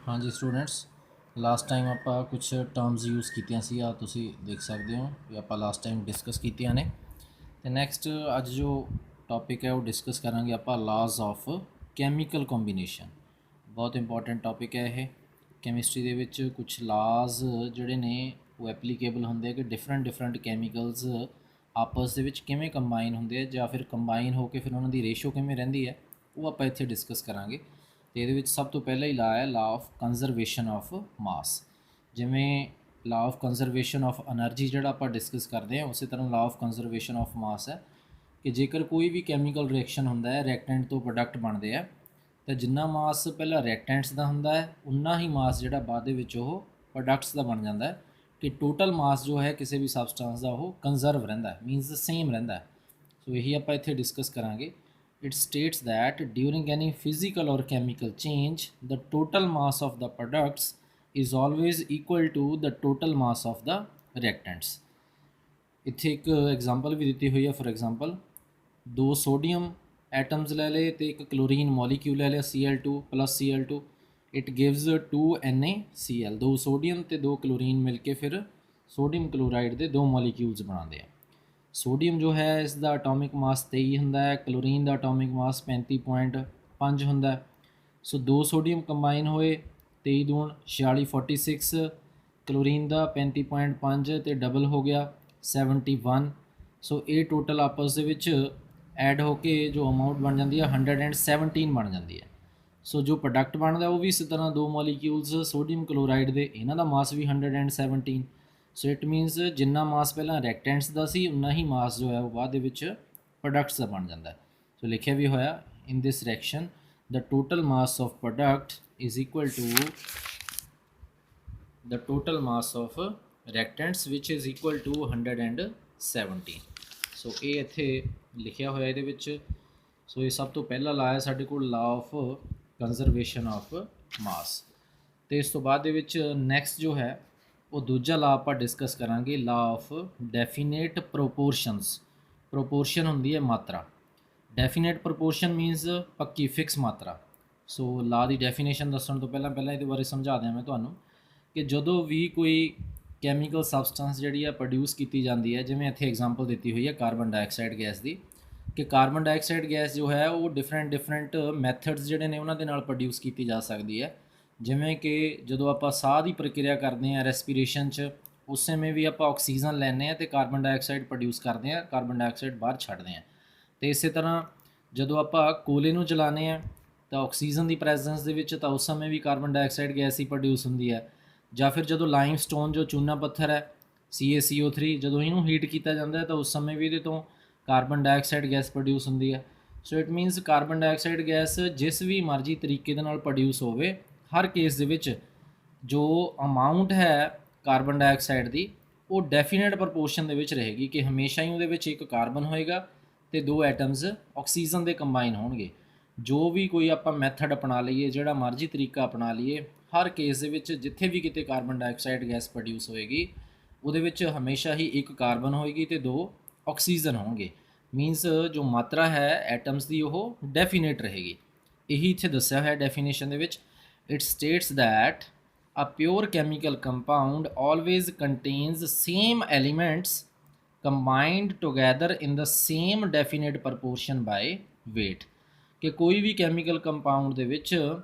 हाँ जी students, last time ਆਪਾਂ ਕੁਝ ਟਰਮਸ ਯੂਜ਼ ਕੀਤੀਆਂ ਸੀ ਆ ਤੁਸੀਂ ਦੇਖ ਸਕਦੇ ਹੋ ਵੀ ਆਪਾਂ ਲਾਸਟ ਟਾਈਮ ਡਿਸਕਸ ਕੀਤੀਆਂ ਨੇ। ਤੇ ਨੈਕਸਟ ਅੱਜ ਜੋ ਟੌਪਿਕ ਹੈ ਉਹ ਡਿਸਕਸ ਕਰਾਂਗੇ ਆਪਾਂ ਲਾਜ਼ ਆਫ ਕੈਮੀਕਲ ਕੰਬੀਨੇਸ਼ਨ। ਬਹੁਤ ਇੰਪੋਰਟੈਂਟ ਟੌਪਿਕ ਹੈ ਇਹ। ਕੈਮਿਸਟਰੀ ਦੇ ਵਿੱਚ ਕੁਝ ਲਾਜ਼ ਜਿਹੜੇ ਨੇ ਉਹ ਐਪਲੀਕੇਬਲ ਹੁੰਦੇ ਕਿ ਡਿਫਰੈਂਟ ਕੈਮੀਕਲਸ ਆਪਸ ਦੇ ਵਿੱਚ ਕਿਵੇਂ ਕੰਬਾਈਨ ਹੁੰਦੇ ਆ ਜਾਂ ਫਿਰ ਕੰਬਾਈਨ ਹੋ ਕੇ ਫਿਰ ਉਹਨਾਂ ਦੀ ਰੇਸ਼ੋ ਕਿਵੇਂ ਰਹਿੰਦੀ ਹੈ, ਉਹ ਆਪਾਂ ਇੱਥੇ ਡਿਸਕਸ ਕਰਾਂਗੇ। ਤੇ ਇਹਦੇ ਵਿੱਚ ਸਭ ਤੋਂ ਪਹਿਲਾਂ ਹੀ ਲਾ ਹੈ ਲਾ ਆਫ ਕੰਜ਼ਰਵੇਸ਼ਨ ਆਫ ਮਾਸ। ਜਿਵੇਂ law of conservation of energy ਜਿਹੜਾ ਆਪਾਂ ਡਿਸਕਸ ਕਰਦੇ ਹਾਂ, ਉਸੇ ਤਰ੍ਹਾਂ ਲਾ ਆਫ ਕੰਜ਼ਰਵੇਸ਼ਨ ਆਫ ਮਾਸ ਹੈ ਕਿ ਜੇਕਰ ਕੋਈ ਵੀ ਕੈਮੀਕਲ ਰਿਐਕਸ਼ਨ ਹੁੰਦਾ ਹੈ, ਰਿਐਕਟੈਂਟ ਤੋਂ ਪ੍ਰੋਡਕਟ ਬਣਦੇ ਆ, ਤਾਂ ਜਿੰਨਾ ਮਾਸ ਪਹਿਲਾਂ ਰਿਐਕਟੈਂਟਸ ਦਾ ਹੁੰਦਾ ਹੈ ਉਨਾ ਹੀ ਮਾਸ ਜਿਹੜਾ ਬਾਅਦ ਦੇ ਵਿੱਚ ਉਹ ਪ੍ਰੋਡਕਟਸ ਦਾ ਬਣ ਜਾਂਦਾ ਹੈ ਕਿ ਟੋਟਲ ਮਾਸ ਜੋ ਹੈ ਕਿਸੇ ਵੀ ਸਬਸਟੈਂਸ ਦਾ ਉਹ ਕੰਜ਼ਰਵ ਰਹਿੰਦਾ ਹੈ, ਮੀਨਸ ਸੇਮ ਰਹਿੰਦਾ ਹੈ। ਸੋ ਇਹੀ ਆਪਾਂ ਇੱਥੇ ਡਿਸਕਸ ਕਰਾਂਗੇ। It states that during any physical or chemical change, the total mass of the products is always equal to the total mass of the reactants। ਇੱਥੇ ਇੱਕ ਐਗਜ਼ਾਮਪਲ ਵੀ ਦਿੱਤੀ ਹੋਈ ਹੈ। ਫॉर एग्जांपल ਦੋ ਸੋਡੀਅਮ ਐਟਮਸ ਲੈ ਲਏ ਤੇ ਇੱਕ ਕਲੋਰੀਨ ਮੋਲੀਕਿਊਲ ਲੈ ਲਿਆ Cl2 + Cl2, it gives 2NaCl। ਦੋ ਸੋਡੀਅਮ ਤੇ ਦੋ ਕਲੋਰੀਨ ਮਿਲ ਕੇ ਫਿਰ ਸੋਡੀਅਮ ਕਲੋਰਾਈਡ ਦੇ ਦੋ ਮੋਲੀਕਿਊਲਸ ਬਣਾਉਂਦੇ ਆ। ਸੋਡੀਅਮ ਜੋ ਹੈ ਇਸ ਦਾ ਐਟੋਮਿਕ ਮਾਸ 23 ਹੁੰਦਾ ਹੈ, ਕਲੋਰੀਨ ਦਾ ਐਟੋਮਿਕ ਮਾਸ 35.5 ਹੁੰਦਾ ਹੈ। ਸੋ ਦੋ ਸੋਡੀਅਮ ਕੰਬਾਈਨ ਹੋਏ, 23 ਦੂਣ 46 46, ਕਲੋਰੀਨ ਦਾ 35.5 ਤੇ ਡਬਲ ਹੋ ਗਿਆ 71। ਸੋ ਇਹ ਟੋਟਲ ਆਪਸ ਦੇ ਵਿੱਚ ਐਡ ਹੋ ਕੇ ਜੋ ਅਮਾਊਂਟ ਬਣ ਜਾਂਦੀ ਹੈ 117 ਬਣ ਜਾਂਦੀ ਹੈ। ਸੋ ਜੋ ਪ੍ਰੋਡਕਟ ਬਣਦਾ ਉਹ ਵੀ ਇਸੇ ਤਰ੍ਹਾਂ ਦੋ ਮੋਲੀਕਿਊਲਸ ਸੋਡੀਅਮ ਕਲੋਰਾਈਡ ਦੇ, ਇਹਨਾਂ ਦਾ ਮਾਸ ਵੀ 117। ਸੋ ਇਟ ਮੀਨਸ ਜਿੰਨਾ ਮਾਸ ਪਹਿਲਾਂ ਰਿਐਕਟੈਂਟਸ ਦਾ ਸੀ ਉਨਾ ਹੀ ਮਾਸ ਜੋ ਹੈ ਉਹ ਬਾਅਦ ਦੇ ਵਿੱਚ ਪ੍ਰੋਡਕਟਸ ਦਾ ਬਣ ਜਾਂਦਾ ਹੈ। ਸੋ ਲਿਖਿਆ ਵੀ ਹੋਇਆ in this reaction the total mass of product is equal to the total mass of reactants ਵਿਚ ਇਜ਼ ਇਕੁਅਲ ਟੂ 117। ਸੋ ਇਹ ਇੱਥੇ ਲਿਖਿਆ ਹੋਇਆ ਇਹਦੇ ਵਿੱਚ। ਸੋ ਇਹ ਸਭ ਤੋਂ ਪਹਿਲਾ ਲਾ ਹੈ ਸਾਡੇ ਕੋਲ ਲਾ ਆਫ ਕੰਜ਼ਰਵੇਸ਼ਨ ਆਫ ਮਾਸ। ਤੇ ਇਸ ਤੋਂ ਬਾਅਦ ਦੇ ਵਿੱਚ ਨੈਕਸਟ ਜੋ ਹੈ ਉਹ ਦੂਜਾ ਲਾ ਆਪਾਂ ਡਿਸਕਸ ਕਰਾਂਗੇ, ਲਾ ਆਫ ਡੈਫੀਨੇਟ ਪ੍ਰੋਪੋਰਸ਼ਨਸ। ਪ੍ਰੋਪੋਰਸ਼ਨ ਹੁੰਦੀ ਹੈ ਮਾਤਰਾ, ਡੈਫੀਨੇਟ ਪ੍ਰੋਪੋਰਸ਼ਨ ਮੀਨਸ ਪੱਕੀ ਫਿਕਸ ਮਾਤਰਾ। ਸੋ ਲਾ ਦੀ ਡੈਫੀਨੇਸ਼ਨ ਦੱਸਣ ਤੋਂ ਪਹਿਲਾਂ ਇਹਦੇ ਬਾਰੇ ਸਮਝਾ ਦਿਆਂ ਮੈਂ ਤੁਹਾਨੂੰ ਕਿ ਜਦੋਂ ਵੀ ਕੋਈ ਕੈਮੀਕਲ ਸਬਸਟੈਂਸ ਜਿਹੜੀ ਹੈ ਪ੍ਰੋਡਿਊਸ ਕੀਤੀ ਜਾਂਦੀ ਹੈ, ਜਿਵੇਂ ਇੱਥੇ ਐਗਜ਼ਾਮਪਲ ਦਿੱਤੀ ਹੋਈ ਹੈ ਕਾਰਬਨ ਡਾਈਆਕਸਾਈਡ ਗੈਸ ਦੀ, ਕਿ ਕਾਰਬਨ ਡਾਈਆਕਸਾਈਡ ਗੈਸ ਜੋ ਹੈ ਉਹ ਡਿਫਰੈਂਟ ਮੈਥਡਸ ਜਿਹੜੇ ਨੇ ਉਹਨਾਂ ਦੇ ਨਾਲ ਪ੍ਰੋਡਿਊਸ ਕੀਤੀ ਜਾ ਸਕਦੀ ਹੈ। ਜਿਵੇਂ ਕਿ ਜਦੋਂ ਆਪਾਂ ਸਾਹ ਦੀ ਪ੍ਰਕਿਰਿਆ ਕਰਦੇ ਹਾਂ ਰੈਸਪੀਰੇਸ਼ਨ 'ਚ, ਉਸ ਸਮੇਂ ਵੀ ਆਪਾਂ ਆਕਸੀਜਨ ਲੈਂਦੇ ਹਾਂ ਅਤੇ ਕਾਰਬਨ ਡਾਈਆਕਸਾਈਡ ਪ੍ਰੋਡਿਊਸ ਕਰਦੇ ਹਾਂ, ਕਾਰਬਨ ਡਾਈਆਕਸਾਈਡ ਬਾਹਰ ਛੱਡਦੇ ਹਾਂ। ਅਤੇ ਇਸੇ ਤਰ੍ਹਾਂ ਜਦੋਂ ਆਪਾਂ ਕੋਲੇ ਨੂੰ ਜਲਾਉਂਦੇ ਹਾਂ ਤਾਂ ਆਕਸੀਜਨ ਦੀ ਪ੍ਰੈਜ਼ੈਂਸ ਦੇ ਵਿੱਚ ਤਾਂ ਉਸ ਸਮੇਂ ਵੀ ਕਾਰਬਨ ਡਾਈਆਕਸਾਈਡ ਗੈਸ ਹੀ ਪ੍ਰੋਡਿਊਸ ਹੁੰਦੀ ਹੈ। ਜਾਂ ਫਿਰ ਜਦੋਂ ਲਾਈਮਸਟੋਨ ਜੋ ਚੂਨਾ ਪੱਥਰ ਹੈ CaCO3, ਜਦੋਂ ਇਹਨੂੰ ਹੀਟ ਕੀਤਾ ਜਾਂਦਾ ਹੈ ਤਾਂ ਉਸ ਸਮੇਂ ਵੀ ਇਹਦੇ ਤੋਂ ਕਾਰਬਨ ਡਾਈਆਕਸਾਈਡ ਗੈਸ ਪ੍ਰੋਡਿਊਸ ਹੁੰਦੀ ਹੈ। So it means carbon dioxide gas ਜਿਸ ਵੀ ਮਰਜ਼ੀ ਤਰੀਕੇ ਦੇ ਨਾਲ ਪ੍ਰੋਡਿਊਸ ਹੋਵੇ, ਹਰ ਕੇਸ ਦੇ ਵਿੱਚ ਜੋ ਅਮਾਊਂਟ ਹੈ ਕਾਰਬਨ ਡਾਈਆਕਸਾਈਡ ਦੀ ਉਹ ਡੈਫੀਨੇਟ ਪ੍ਰਪੋਰਸ਼ਨ ਦੇ ਵਿੱਚ ਰਹੇਗੀ ਕਿ ਹਮੇਸ਼ਾ ਹੀ ਉਹਦੇ ਵਿੱਚ ਇੱਕ ਕਾਰਬਨ ਹੋਏਗਾ ਤੇ ਦੋ ਐਟਮਸ ਆਕਸੀਜਨ ਦੇ ਕੰਬਾਈਨ ਹੋਣਗੇ। ਜੋ ਵੀ ਕੋਈ ਆਪਾਂ ਮੈਥਡ ਅਪਣਾ ਲਈਏ, ਜਿਹੜਾ ਮਰਜ਼ੀ ਤਰੀਕਾ ਅਪਣਾ ਲਈਏ, ਹਰ ਕੇਸ ਦੇ ਵਿੱਚ ਜਿੱਥੇ ਵੀ ਕਿਤੇ ਕਾਰਬਨ ਡਾਈਆਕਸਾਈਡ ਗੈਸ ਪ੍ਰੋਡਿਊਸ ਹੋਏਗੀ ਉਹਦੇ ਵਿੱਚ ਹਮੇਸ਼ਾ ਹੀ ਇੱਕ ਕਾਰਬਨ ਹੋਏਗੀ ਤੇ ਦੋ ਆਕਸੀਜਨ ਹੋਣਗੇ। ਮੀਨਸ ਜੋ ਮਾਤਰਾ ਹੈ ਐਟਮਸ ਦੀ ਉਹ ਡੈਫੀਨੇਟ ਰਹੇਗੀ। ਇਹੀ ਇੱਥੇ ਦੱਸਿਆ ਹੋਇਆ ਡੈਫੀਨੇਸ਼ਨ ਦੇ ਵਿੱਚ। It states that a pure chemical compound always contains same elements combined together in the same definite proportion by weight। ਕਿ ਕੋਈ ਵੀ ਕੈਮੀਕਲ ਕੰਪਾਊਂਡ ਦੇ ਵਿੱਚ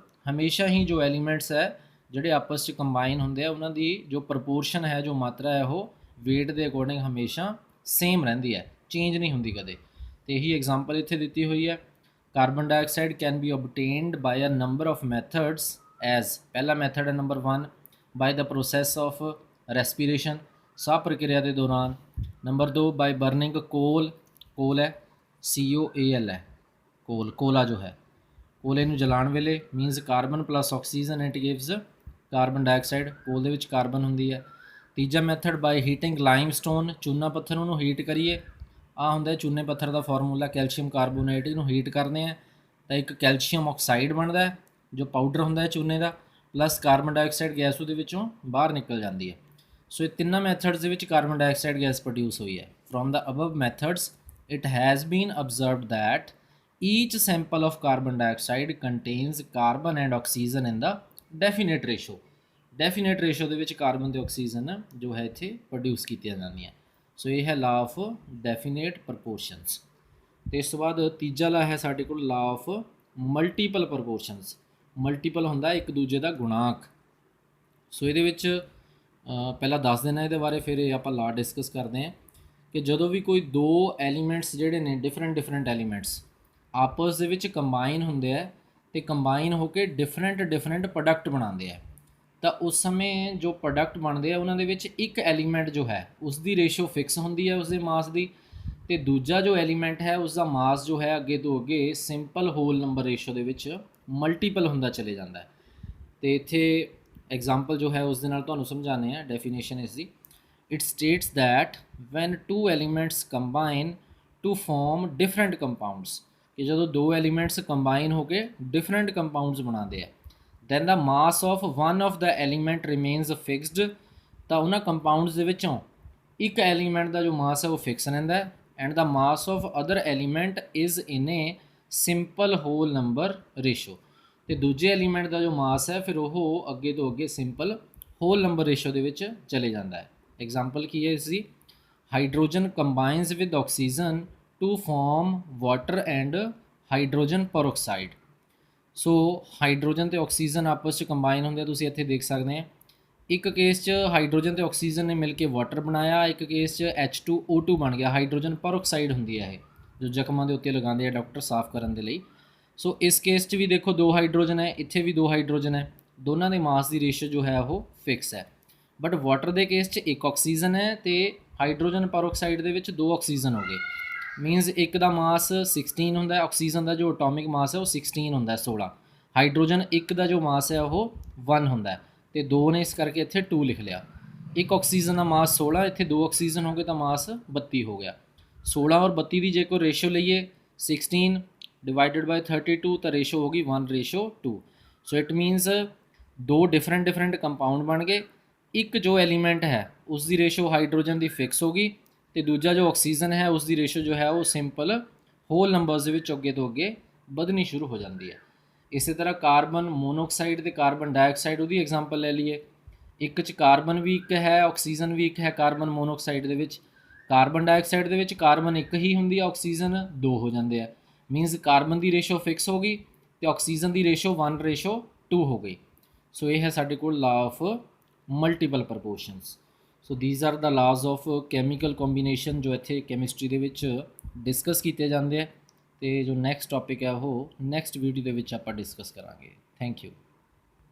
ਹਮੇਸ਼ਾ ਹੀ ਜੋ ਐਲੀਮੈਂਟਸ ਹੈ ਜਿਹੜੇ ਆਪਸ 'ਚ ਕੰਬਾਈਨ ਹੁੰਦੇ ਆ ਉਹਨਾਂ ਦੀ ਜੋ ਪ੍ਰਪੋਰਸ਼ਨ ਹੈ, ਜੋ ਮਾਤਰਾ ਹੈ, ਉਹ weight ਦੇ ਅਕੋਰਡਿੰਗ ਹਮੇਸ਼ਾ ਸੇਮ ਰਹਿੰਦੀ ਹੈ, ਚੇਂਜ ਨਹੀਂ ਹੁੰਦੀ ਕਦੇ। ਤੇ ਇਹੀ ਐਗਜ਼ਾਮਪਲ ਇੱਥੇ ਦਿੱਤੀ ਹੋਈ ਹੈ। Carbon dioxide can be obtained by a number of methods as ਪਹਿਲਾ ਮੈਥਡ ਹੈ number 1 by the process of respiration, ਸਾਹ ਪ੍ਰਕਿਰਿਆ ਦੇ ਦੌਰਾਨ। ਨੰਬਰ 2 ਬਾਈ ਬਰਨਿੰਗ ਕੋਲ, ਕੋਲ ਹੈ COAL ਹੈ, ਕੋਲਾ ਜੋ ਹੈ, ਕੋਲੇ ਨੂੰ ਜਲਾਉਣ ਵੇਲੇ means carbon plus oxygen it gives carbon dioxide, ਕੋਲ ਦੇ ਵਿੱਚ ਕਾਰਬਨ ਹੁੰਦੀ ਹੈ। ਤੀਜਾ ਮੈਥਡ ਬਾਈ ਹੀਟਿੰਗ ਲਾਈਮਸਟੋਨ, ਚੂਨਾ ਪੱਥਰ ਨੂੰ ਹੀਟ ਕਰੀਏ, ਆਹ ਹੁੰਦਾ ਚੂਨੇ ਪੱਥਰ ਦਾ ਫਾਰਮੂਲਾ ਕੈਲਸ਼ੀਅਮ ਕਾਰਬੋਨੇਟ, ਇਹਨੂੰ ਹੀਟ ਕਰਦੇ ਆ ਤਾਂ ਇੱਕ ਕੈਲਸ਼ੀਅਮ ਆਕਸਾਈਡ ਬਣਦਾ ਹੈ ਜੋ ਪਾਊਡਰ ਹੁੰਦਾ ਹੈ ਚੂਨੇ ਦਾ, ਪਲੱਸ ਕਾਰਬਨ ਡਾਈਆਕਸਾਈਡ ਗੈਸ ਉਹਦੇ ਵਿੱਚੋਂ ਬਾਹਰ ਨਿਕਲ ਜਾਂਦੀ ਹੈ। ਸੋ ਇਹ ਤਿੰਨਾਂ ਮੈਥਡਸ ਦੇ ਵਿੱਚ ਕਾਰਬਨ ਡਾਈਆਕਸਾਈਡ ਗੈਸ ਪ੍ਰੋਡਿਊਸ ਹੋਈ ਹੈ। From the above methods it has been observed that each sample of carbon dioxide contains carbon and oxygen in the definite ratio. Definite ratio ਦੇ ਵਿੱਚ ਕਾਰਬਨ ਤੇ ਆਕਸੀਜਨ ਜੋ ਹੈ ਇੱਥੇ ਪ੍ਰੋਡਿਊਸ ਕੀਤੀਆਂ ਜਾਂਦੀਆਂ। ਸੋ ਇਹ ਹੈ ਲਾ ਆਫ ਡੈਫੀਨੇਟ ਪ੍ਰਪੋਰਸ਼ਨਸ। ਤੇ ਇਸ ਤੋਂ ਬਾਅਦ ਤੀਜਾ ਲਾ ਹੈ ਸਾਡੇ ਕੋਲ ਲਾ ਆਫ ਮਲਟੀਪਲ ਪ੍ਰਪੋਰਸ਼ਨਸ। ਮਲਟੀਪਲ ਹੁੰਦਾ ਇੱਕ ਦੂਜੇ ਦਾ ਗੁਣਾਂਕ। ਸੋ ਇਹਦੇ ਵਿੱਚ ਪਹਿਲਾਂ ਦੱਸ ਦੇਣਾ ਇਹਦੇ ਬਾਰੇ, ਫਿਰ ਇਹ ਆਪਾਂ ਲਾ ਡਿਸਕਸ ਕਰਦੇ ਹਾਂ ਕਿ ਜਦੋਂ ਵੀ ਕੋਈ ਦੋ ਐਲੀਮੈਂਟਸ ਜਿਹੜੇ ਨੇ ਡਿਫਰੈਂਟ ਐਲੀਮੈਂਟਸ ਆਪਸ ਦੇ ਵਿੱਚ ਕੰਬਾਈਨ ਹੁੰਦੇ ਆ ਤੇ ਕੰਬਾਈਨ ਹੋ ਕੇ ਡਿਫਰੈਂਟ ਪ੍ਰੋਡਕਟ ਬਣਾਉਂਦੇ ਆ, ਤਾਂ ਉਸ ਸਮੇਂ ਜੋ ਪ੍ਰੋਡਕਟ ਬਣਦੇ ਆ ਉਹਨਾਂ ਦੇ ਵਿੱਚ ਇੱਕ ਐਲੀਮੈਂਟ ਜੋ ਹੈ ਉਸ ਦੀ ਰੇਸ਼ੋ ਫਿਕਸ ਹੁੰਦੀ ਹੈ ਉਸਦੇ ਮਾਸ ਦੀ, ਤੇ ਦੂਜਾ ਜੋ ਐਲੀਮੈਂਟ ਹੈ ਉਸ ਦਾ ਮਾਸ ਜੋ ਹੈ ਅੱਗੇ ਤੋਂ ਅੱਗੇ ਸਿੰਪਲ ਹੋਲ ਨੰਬਰ ਰੇਸ਼ੋ ਦੇ ਵਿੱਚ ਮਲਟੀਪਲ ਹੁੰਦਾ ਚਲੇ ਜਾਂਦਾ ਹੈ। ਤੇ ਇੱਥੇ ਐਗਜ਼ਾਮਪਲ ਜੋ ਹੈ ਉਸ ਦੇ ਨਾਲ ਤੁਹਾਨੂੰ ਸਮਝਾਉਂਦੇ ਆ ਡੈਫੀਨੇਸ਼ਨ ਇਸ ਦੀ। It states that when two elements combine to form different compounds, ਕਿ ਜਦੋਂ ਦੋ ਐਲੀਮੈਂਟਸ ਕੰਬਾਈਨ ਹੋ ਕੇ ਡਿਫਰੈਂਟ ਕੰਪਾਊਂਡਸ ਬਣਾਉਂਦੇ ਆ, then the mass of one of the element remains fixed, ਤਾਂ ਉਹਨਾਂ ਕੰਪਾਊਂਡਸ ਦੇ ਵਿੱਚੋਂ ਇੱਕ ਐਲੀਮੈਂਟ ਦਾ ਜੋ ਮਾਸ ਹੈ ਉਹ ਫਿਕਸ ਰਹਿੰਦਾ ਹੈ, and the mass of other element is in a simple whole number ratio, ਤੇ ਦੂਜੇ ਐਲੀਮੈਂਟ ਦਾ ਜੋ ਮਾਸ ਹੈ ਫਿਰ ਉਹ ਅੱਗੇ ਤੋਂ ਅੱਗੇ ਸਿੰਪਲ ਹੋਲ ਨੰਬਰ ਰੇਸ਼ੋ ਦੇ ਵਿੱਚ ਚਲੇ ਜਾਂਦਾ ਹੈ। ਐਗਜ਼ਾਮਪਲ ਕੀ ਹੈ ਇਸ ਦੀ? Hydrogen combines with oxygen to form water and hydrogen peroxide. So hydrogen ਤੇ ਆਕਸੀਜਨ ਆਪਸ 'ਚ ਕੰਬਾਈਨ ਹੁੰਦੇ ਆ, ਤੁਸੀਂ ਇੱਥੇ ਦੇਖ ਸਕਦੇ ਆ। ਇੱਕ ਕੇਸ 'ਚ ਹਾਈਡਰੋਜਨ ਤੇ ਆਕਸੀਜਨ ਨੇ ਮਿਲ ਕੇ ਵਾਟਰ ਬਣਾਇਆ, ਇੱਕ ਕੇਸ 'ਚ H2O2 ਬਣ ਗਿਆ। ਹਾਈਡਰੋਜਨ ਪਰਆਕਸਾਈਡ ਹੁੰਦੀ ਹੈ ਇਹ, ਜੋ ਜ਼ਖਮਾਂ ਦੇ ਉੱਤੇ ਲਗਾਉਂਦੇ ਆ ਡਾਕਟਰ ਸਾਫ਼ ਕਰਨ ਦੇ ਲਈ। ਸੋ ਇਸ ਕੇਸ 'ਚ ਵੀ ਦੇਖੋ ਦੋ ਹਾਈਡਰੋਜਨ ਹੈ, ਇੱਥੇ ਵੀ ਦੋ ਹਾਈਡਰੋਜਨ ਹੈ, ਦੋਨਾਂ ਦੇ ਮਾਸ ਦੀ ਰੇਸ਼ੋ ਜੋ ਹੈ ਉਹ ਫਿਕਸ ਹੈ। ਬਟ ਵਾਟਰ ਦੇ ਕੇਸ 'ਚ ਇੱਕ ਆਕਸੀਜਨ ਹੈ ਤੇ ਹਾਈਡਰੋਜਨ ਪਰਆਕਸਾਈਡ ਦੇ ਵਿੱਚ ਦੋ ਆਕਸੀਜਨ ਹੋ ਗਏ। ਮੀਨਸ ਇੱਕ ਦਾ ਮਾਸ 16 ਹੁੰਦਾ, ਆਕਸੀਜਨ ਦਾ ਜੋ ਐਟੋਮਿਕ ਮਾਸ ਹੈ ਉਹ 16 ਹੁੰਦਾ 16। ਹਾਈਡਰੋਜਨ ਇੱਕ ਦਾ ਜੋ ਮਾਸ ਹੈ ਉਹ 1 ਹੁੰਦਾ ਤੇ ਦੋ ਨੇ, ਇਸ ਕਰਕੇ ਇੱਥੇ 2 ਲਿਖ ਲਿਆ। ਇੱਕ ਆਕਸੀਜਨ ਦਾ ਮਾਸ 16, ਇੱਥੇ ਦੋ ਆਕਸੀਜਨ ਹੋ ਗਏ ਤਾਂ ਮਾਸ 32 ਹੋ ਗਿਆ। 16 ਔਰ 32 ਦੀ ਜੇ ਕੋਈ ਰੇਸ਼ੋ ਲਈਏ 16 ਡਿਵਾਈਡਡ ਬਾਈ 32 ਤਾਂ ਰੇਸ਼ੋ ਹੋ ਗਈ 1:2। ਸੋ ਇਟ ਮੀਨਸ ਦੋ ਡਿਫਰੈਂਟ ਕੰਪਾਊਂਡ ਬਣ ਗਏ। ਇੱਕ ਜੋ ਐਲੀਮੈਂਟ ਹੈ ਉਸ ਦੀ ਰੇਸ਼ੋ ਹਾਈਡਰੋਜਨ ਦੀ ਫਿਕਸ ਹੋ ਗਈ ਤੇ ਦੂਜਾ ਜੋ ਆਕਸੀਜਨ ਹੈ ਉਸ ਦੀ ਰੇਸ਼ੋ ਜੋ ਹੈ ਉਹ ਸਿੰਪਲ ਹੋਲ ਨੰਬਰਸ ਦੇ ਵਿੱਚ ਅੱਗੇ ਤੋਂ ਅੱਗੇ ਵਧਣੀ ਸ਼ੁਰੂ ਹੋ ਜਾਂਦੀ ਹੈ। ਇਸੇ ਤਰ੍ਹਾਂ ਕਾਰਬਨ ਮੋਨੋਆਕਸਾਈਡ ਤੇ ਕਾਰਬਨ ਡਾਈਆਕਸਾਈਡ, ਉਹਦੀ ਐਗਜ਼ਾਮਪਲ ਲੈ ਲਈਏ। ਇੱਕ 'ਚ ਕਾਰਬਨ ਵੀ ਇੱਕ ਹੈ, ਆਕਸੀਜਨ ਵੀ ਇੱਕ ਹੈ ਕਾਰਬਨ ਮੋਨੋਆਕਸਾਈਡ ਦੇ ਵਿੱਚ। ਕਾਰਬਨ ਡਾਈਆਕਸਾਈਡ ਦੇ ਵਿੱਚ ਕਾਰਬਨ ਇੱਕ ਹੀ ਹੁੰਦੀ ਹੈ, ਆਕਸੀਜਨ ਦੋ ਹੋ ਜਾਂਦੇ ਆ। ਮੀਨਸ ਕਾਰਬਨ ਦੀ ਰੇਸ਼ੋ ਫਿਕਸ ਹੋ ਗਈ ਤੇ ਆਕਸੀਜਨ ਦੀ ਰੇਸ਼ੋ 1:2 ਹੋ ਗਈ। ਸੋ ਇਹ ਹੈ ਸਾਡੇ ਕੋਲ law of multiple proportions. So these are the laws of chemical combination ਜੋ ਇੱਥੇ ਕੈਮਿਸਟਰੀ ਦੇ ਵਿੱਚ ਡਿਸਕਸ ਕੀਤੇ ਜਾਂਦੇ ਆ, ਤੇ ਜੋ ਨੈਕਸਟ ਟੌਪਿਕ ਹੈ ਉਹ ਨੈਕਸਟ ਵੀਡੀਓ ਦੇ ਵਿੱਚ ਆਪਾਂ ਡਿਸਕਸ ਕਰਾਂਗੇ। Thank you.